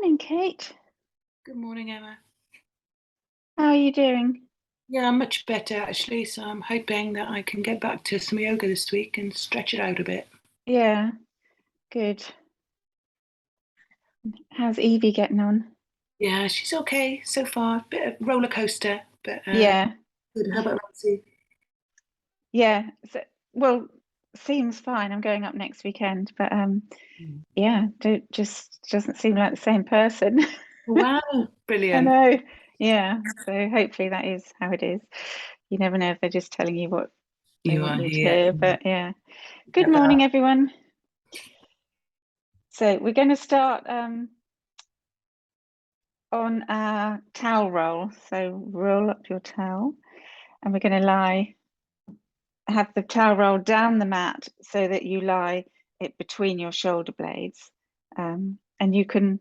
Morning, Kate. Good morning, Emma. How are you doing? Yeah, I'm much better actually, so I'm hoping that I can get back to some yoga this week and stretch it out a bit. Yeah, good. How's Evie getting on? Yeah, she's okay so far. Bit of roller coaster, but Yeah, good. How about Rosie? yeah. Well, seems fine. I'm going up next weekend, but Mm. yeah, just doesn't seem like the same person. Wow, I brilliant. know. Yeah, so hopefully that is how it is. You never know if they're just telling you what they You want are you to here. hear, but yeah. Good Get morning, that. everyone. So we're going to start on our towel roll. So roll up your towel, and we're going to have the towel roll down the mat so that you lie it between your shoulder blades. And you can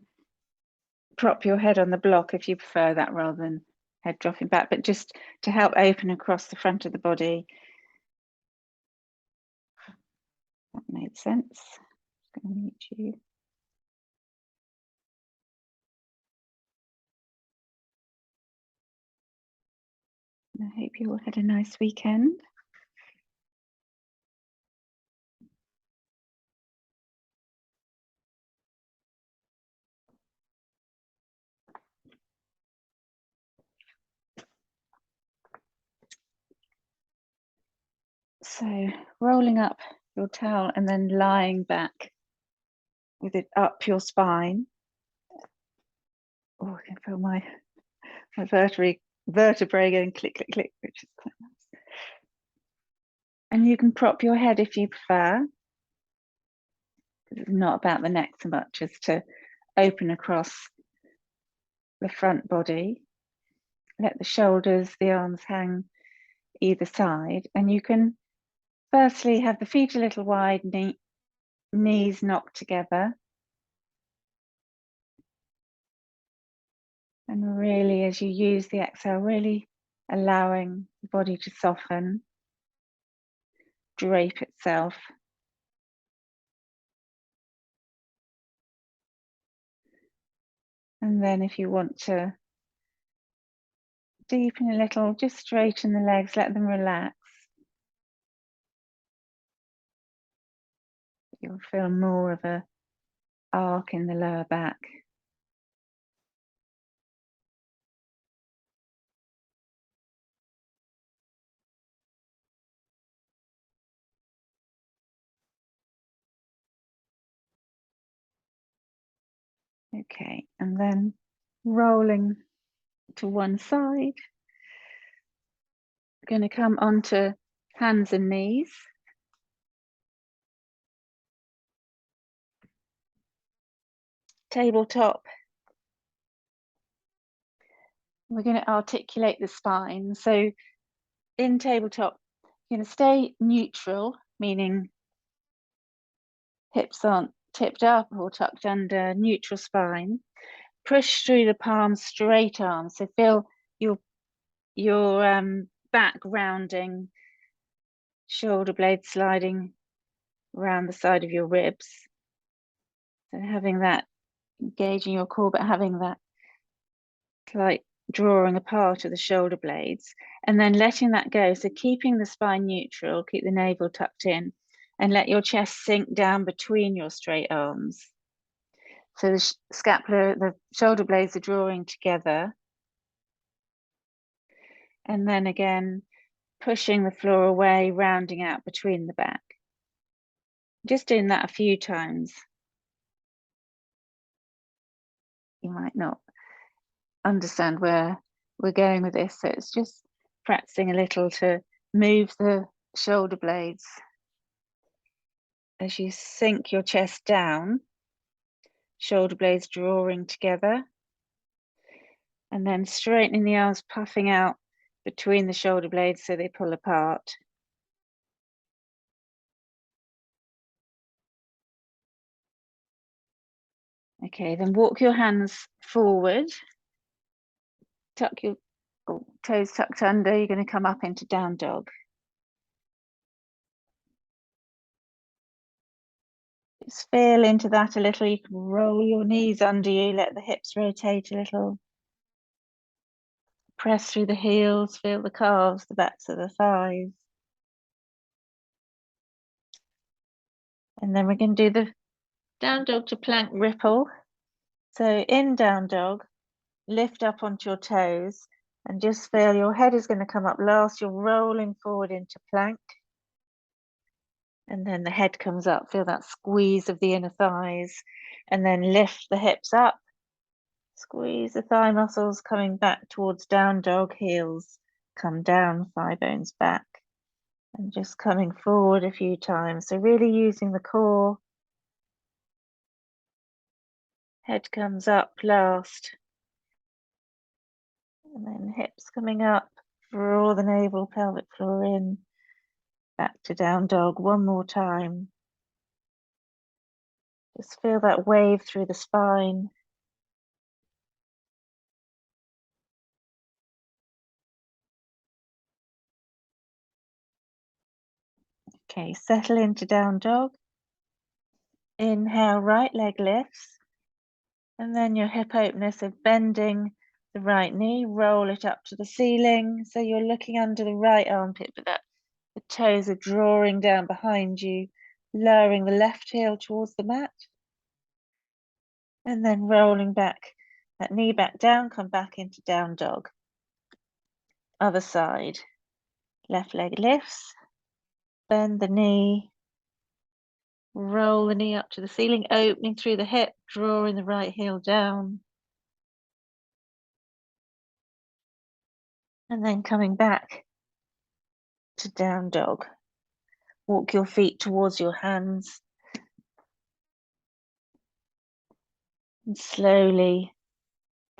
prop your head on the block if you prefer that rather than head dropping back, but just to help open across the front of the body. That made sense. I'm going to mute you. And I hope you all had a nice weekend. So rolling up your towel and then lying back with it up your spine. Oh, I can feel my vertebrae going click, click, click, which is quite nice. And you can prop your head if you prefer. It's not about the neck so much as to open across the front body. Let the shoulders, the arms hang either side. And you can firstly have the feet a little wide, knees knocked together. And really, as you use the exhale, really allowing the body to soften, drape itself. And then if you want to deepen a little, just straighten the legs, let them relax. You'll feel more of a arc in the lower back. Okay, and then rolling to one side. Going to come onto hands and knees. Tabletop. We're going to articulate the spine. So in tabletop, you're going to stay neutral, meaning hips aren't tipped up or tucked under, neutral spine. Push through the palms, straight arms. So feel your back rounding, shoulder blades sliding around the side of your ribs. So having that engaging your core, but having that slight drawing apart of the shoulder blades, and then letting that go. So keeping the spine neutral, keep the navel tucked in, and let your chest sink down between your straight arms. So the scapula, the shoulder blades are drawing together. And then again, pushing the floor away, rounding out between the back. Just doing that a few times. You might not understand where we're going with this. So it's just practicing a little to move the shoulder blades as you sink your chest down, shoulder blades drawing together, and then straightening the arms, puffing out between the shoulder blades so they pull apart. Okay, then walk your hands forward, tuck your toes tucked under. You're going to come up into down dog. Just feel into that a little. You can roll your knees under you, let the hips rotate a little. Press through the heels, feel the calves, the backs of the thighs. And then we're going to do the down dog to plank ripple. So in down dog, lift up onto your toes and just feel your head is going to come up last. You're rolling forward into plank. And then the head comes up, feel that squeeze of the inner thighs, and then lift the hips up, squeeze the thigh muscles coming back towards down dog, heels come down, thigh bones back, and just coming forward a few times. So really using the core. Head comes up last, and then hips coming up, draw the navel, pelvic floor in, back to down dog one more time. Just feel that wave through the spine. Okay, settle into down dog. Inhale, right leg lifts. And then your hip opener, so bending the right knee, roll it up to the ceiling. So you're looking under the right armpit, but that the toes are drawing down behind you, lowering the left heel towards the mat. And then rolling back, that knee back down, come back into down dog. Other side, left leg lifts, bend the knee, roll the knee up to the ceiling, opening through the hip, drawing the right heel down. And then coming back to down dog. Walk your feet towards your hands. And slowly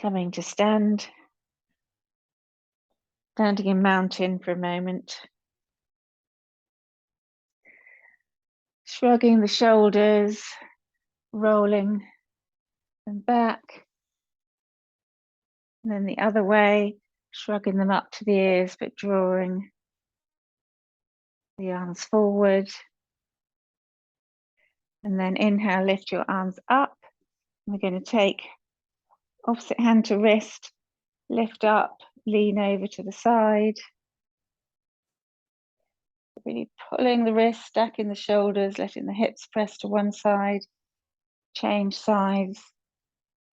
coming to stand. Standing in mountain for a moment. Shrugging the shoulders, rolling them back. And then the other way, shrugging them up to the ears, but drawing the arms forward. And then inhale, lift your arms up. We're going to take opposite hand to wrist, lift up, lean over to the side. Really pulling the wrist, stacking the shoulders, letting the hips press to one side. Change sides,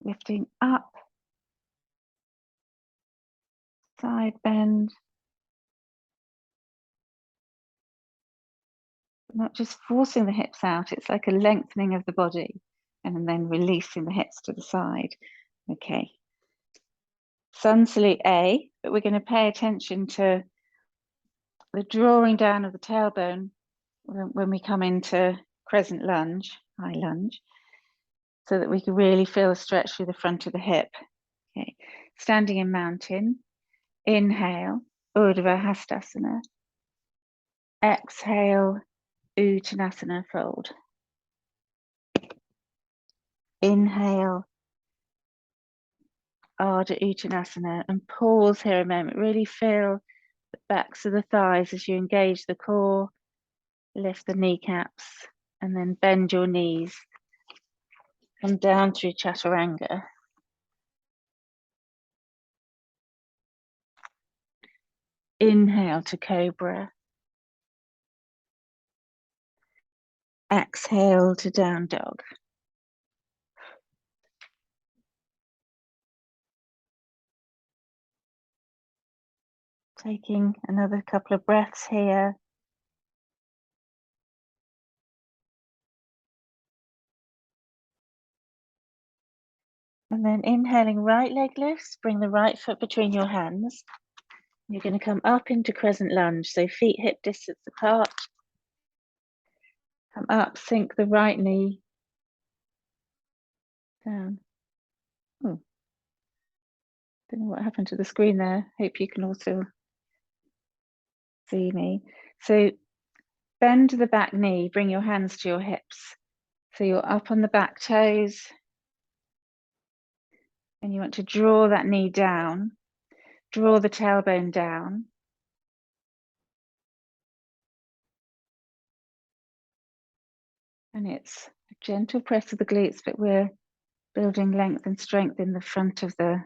lifting up, side bend. Not just forcing the hips out, it's like a lengthening of the body and then releasing the hips to the side. Okay. Sun salute A, but we're going to pay attention to the drawing down of the tailbone when we come into crescent lunge, high lunge, so that we can really feel a stretch through the front of the hip. Okay. Standing in mountain, inhale, Urdhva Hastasana. Exhale, Uttanasana fold. Inhale, Ardha Uttanasana, and pause here a moment. Really feel the backs of the thighs as you engage the core, lift the kneecaps, and then bend your knees. Come down through Chaturanga. Inhale to Cobra. Exhale to Down Dog. Taking another couple of breaths here. And then inhaling, right leg lifts, bring the right foot between your hands. You're going to come up into Crescent Lunge, so feet hip distance apart. Come up, sink the right knee down. Oh, don't know what happened to the screen there. Hope you can also see me. So bend the back knee, bring your hands to your hips. So you're up on the back toes. And you want to draw that knee down, draw the tailbone down. And it's a gentle press of the glutes, but we're building length and strength in the front of the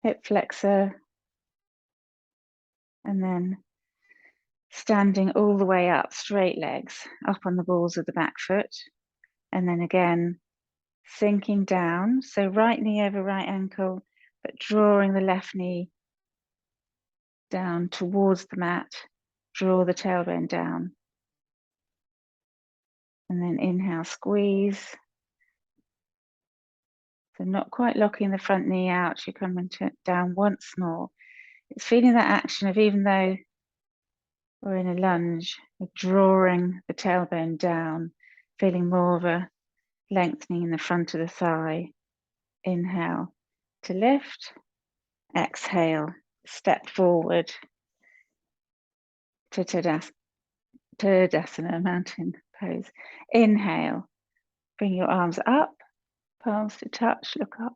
hip flexor. And then standing all the way up, straight legs, up on the balls of the back foot. And then again, sinking down. So right knee over right ankle, but drawing the left knee down towards the mat. Draw the tailbone down. And then inhale, squeeze. So not quite locking the front knee out, you're coming down once more. It's feeling that action of, even though we're in a lunge, we're drawing the tailbone down, feeling more of a lengthening in the front of the thigh. Inhale to lift, exhale, step forward to Dessana, mountain pose. Inhale, bring your arms up, palms to touch, look up.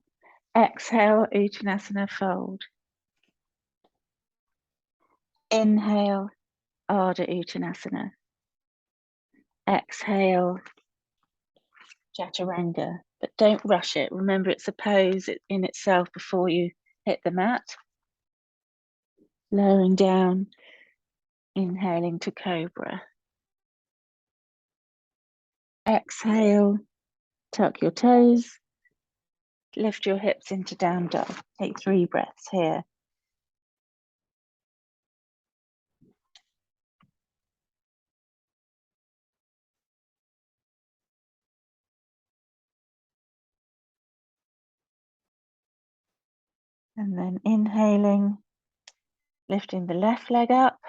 Exhale, Uttanasana, fold. Inhale, Ardha Uttanasana. Exhale, Chaturanga, but don't rush it. Remember, it's a pose in itself before you hit the mat. Lowering down, inhaling to Cobra. Exhale, tuck your toes, lift your hips into down dog. Take 3 breaths here. And then inhaling, lifting the left leg up,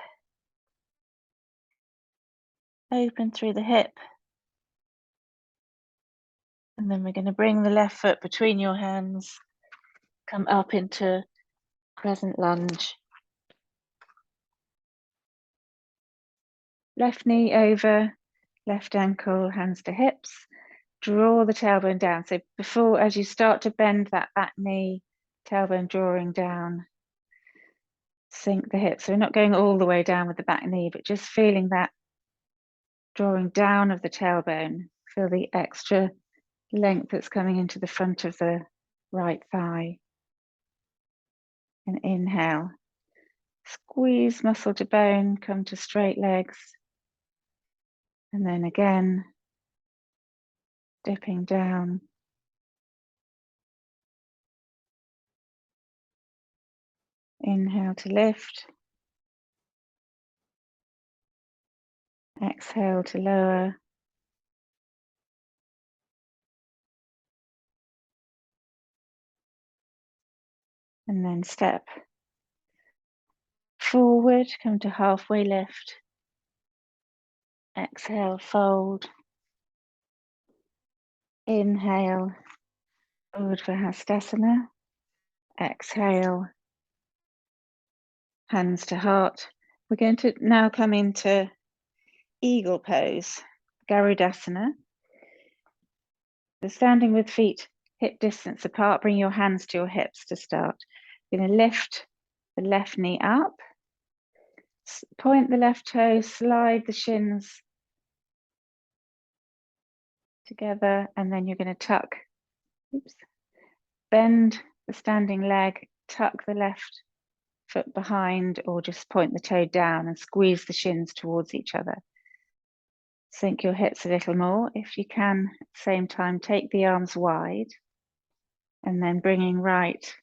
open through the hip. And then we're going to bring the left foot between your hands, come up into Crescent Lunge. Left knee over, left ankle, hands to hips. Draw the tailbone down. So before, as you start to bend that back knee, tailbone drawing down, sink the hips. So we're not going all the way down with the back knee, but just feeling that drawing down of the tailbone. Feel the extra length that's coming into the front of the right thigh. And inhale, squeeze muscle to bone, come to straight legs. And then again, dipping down. Inhale to lift. Exhale to lower. And then step forward, come to halfway lift. Exhale, fold. Inhale, Urdhva Hastasana. Exhale, hands to heart. We're going to now come into eagle pose, Garudasana. So standing with feet hip distance apart, bring your hands to your hips to start. You're going to lift the left knee up, point the left toe, slide the shins together, and then you're going to tuck, bend the standing leg, tuck the left foot behind, or just point the toe down and squeeze the shins towards each other. Sink your hips a little more. If you can, at the same time, take the arms wide, and then bringing right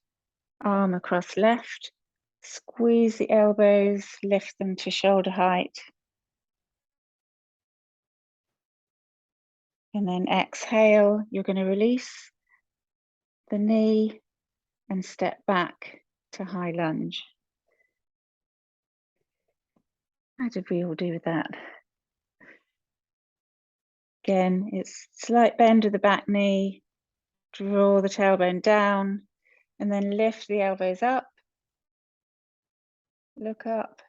arm across left, squeeze the elbows, lift them to shoulder height. And then exhale, you're going to release the knee and step back to high lunge. How did we all do with that? Again, it's slight bend of the back knee, draw the tailbone down, and then lift the elbows up, look up,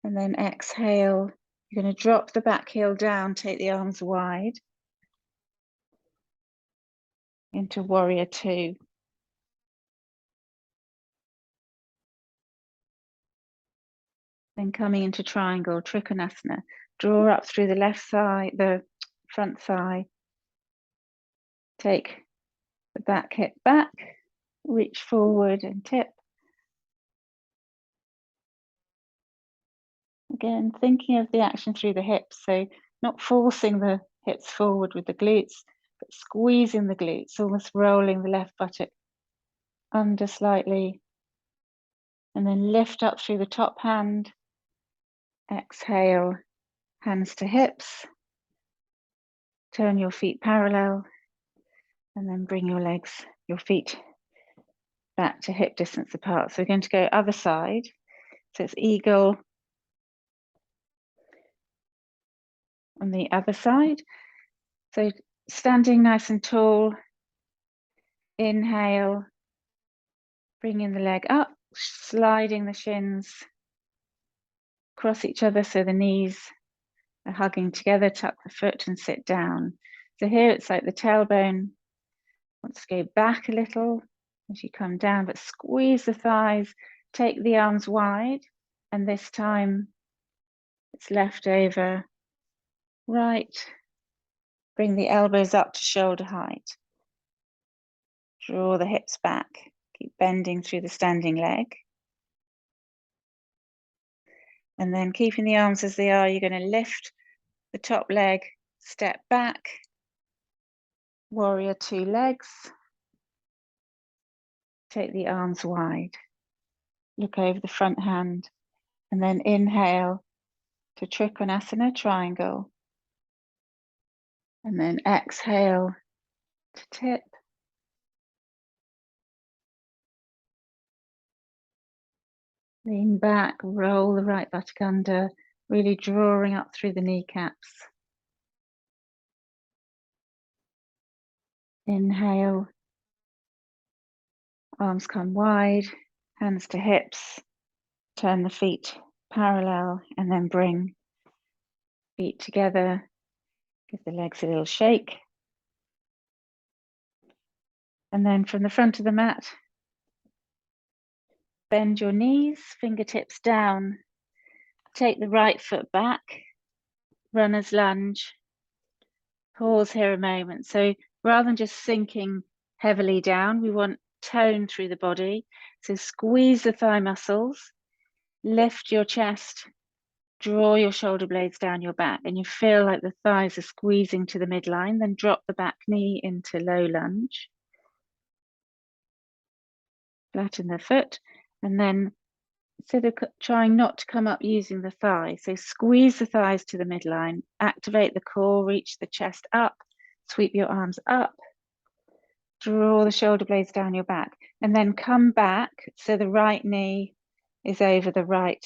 and then exhale. You're going to drop the back heel down, take the arms wide into Warrior Two. Then coming into Triangle, Trikonasana. Draw up through the left thigh, the front thigh. Take the back hip back, reach forward and tip. Again, thinking of the action through the hips, so not forcing the hips forward with the glutes, but squeezing the glutes, almost rolling the left buttock under slightly, and then lift up through the top hand. Exhale, hands to hips. Turn your feet parallel, and then bring your feet back to hip distance apart. So we're going to go other side. So it's eagle on the other side. So standing nice and tall, inhale, bringing the leg up, sliding the shins across each other so the knees are hugging together, tuck the foot and sit down. So here it's like the tailbone wants to go back a little as you come down, but squeeze the thighs, take the arms wide, and this time it's left over right. Bring the elbows up to shoulder height. Draw the hips back. Keep bending through the standing leg. And then keeping the arms as they are, you're going to lift the top leg, step back, warrior two legs. Take the arms wide. Look over the front hand. And then inhale to Trikonasana, triangle. And then exhale to tip. Lean back, roll the right buttock under, really drawing up through the kneecaps. Inhale, arms come wide, hands to hips, turn the feet parallel, and then bring feet together. Give the legs a little shake. And then from the front of the mat, bend your knees, fingertips down. Take the right foot back, runner's lunge. Pause here a moment. So rather than just sinking heavily down, we want tone through the body. So squeeze the thigh muscles, lift your chest, draw your shoulder blades down your back, and you feel like the thighs are squeezing to the midline. Then drop the back knee into low lunge. Flatten the foot, and then instead of trying not to come up using the thigh, so squeeze the thighs to the midline, activate the core, reach the chest up, sweep your arms up, draw the shoulder blades down your back, and then come back so the right knee is over the right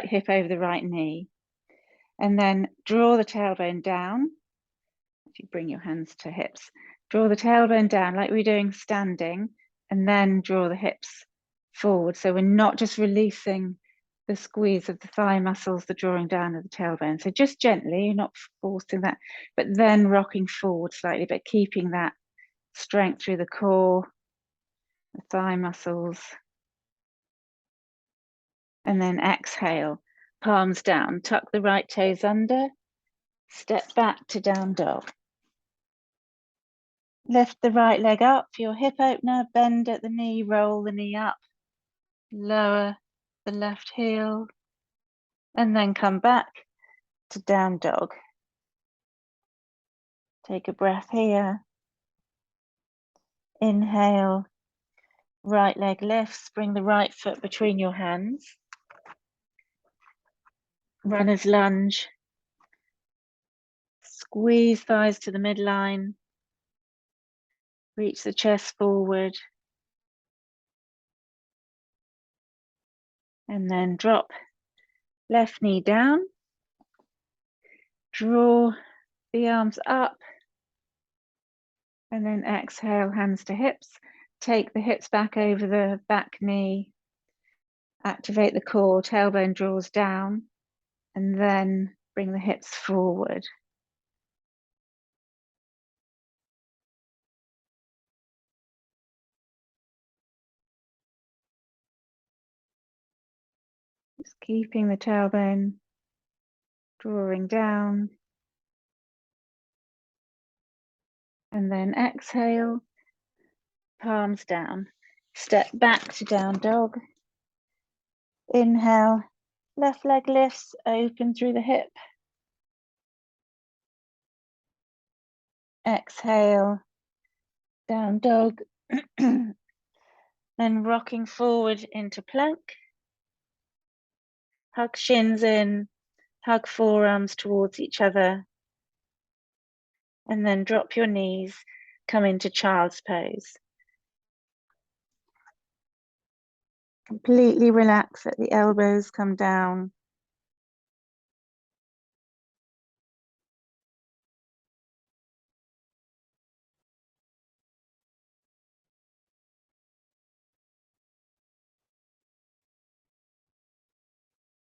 hip over the right knee. And then draw the tailbone down. If you bring your hands to hips, draw the tailbone down like we're doing standing, and then draw the hips forward. So we're not just releasing the squeeze of the thigh muscles, the drawing down of the tailbone. So just gently, you're not forcing that, but then rocking forward slightly, but keeping that strength through the core, the thigh muscles. And then exhale, palms down, tuck the right toes under, step back to down dog. Lift the right leg up for your hip opener, bend at the knee, roll the knee up, lower the left heel, and then come back to down dog. Take a breath here. Inhale, right leg lifts, bring the right foot between your hands. Runner's lunge. Squeeze thighs to the midline. Reach the chest forward. And then drop left knee down. Draw the arms up. And then exhale, hands to hips. Take the hips back over the back knee. Activate the core, tailbone draws down. And then bring the hips forward. Just keeping the tailbone drawing down. And then exhale, palms down. Step back to down dog. Inhale, left leg lifts, open through the hip. Exhale, down dog. Then rocking forward into plank. Hug shins in, hug forearms towards each other. And then drop your knees, come into child's pose. Completely relax, let the elbows come down.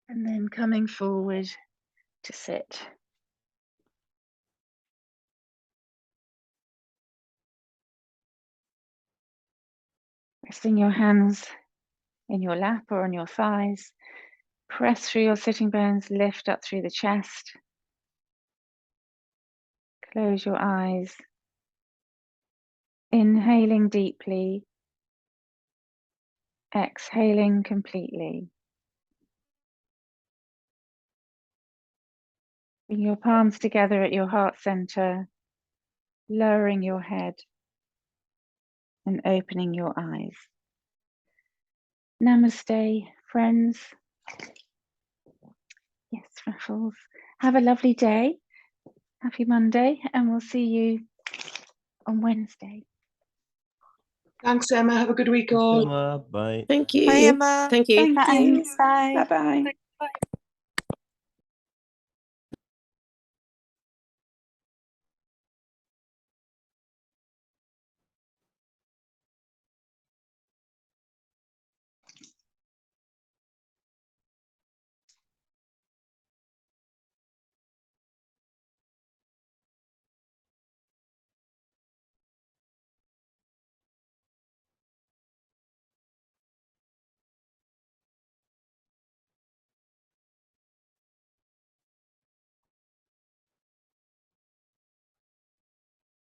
And then coming forward to sit. Resting your hands in your lap or on your thighs. Press through your sitting bones, lift up through the chest. Close your eyes. Inhaling deeply. Exhaling completely. Bring your palms together at your heart center, lowering your head and opening your eyes. Namaste, friends. Yes, Raffles. Have a lovely day. Happy Monday, and we'll see you on Wednesday. Thanks, Emma. Have a good week Thanks, all. Emma. Bye. Thank you. Bye, Emma. Thank you. Thank you. Thanks. Bye. Bye-bye. Bye.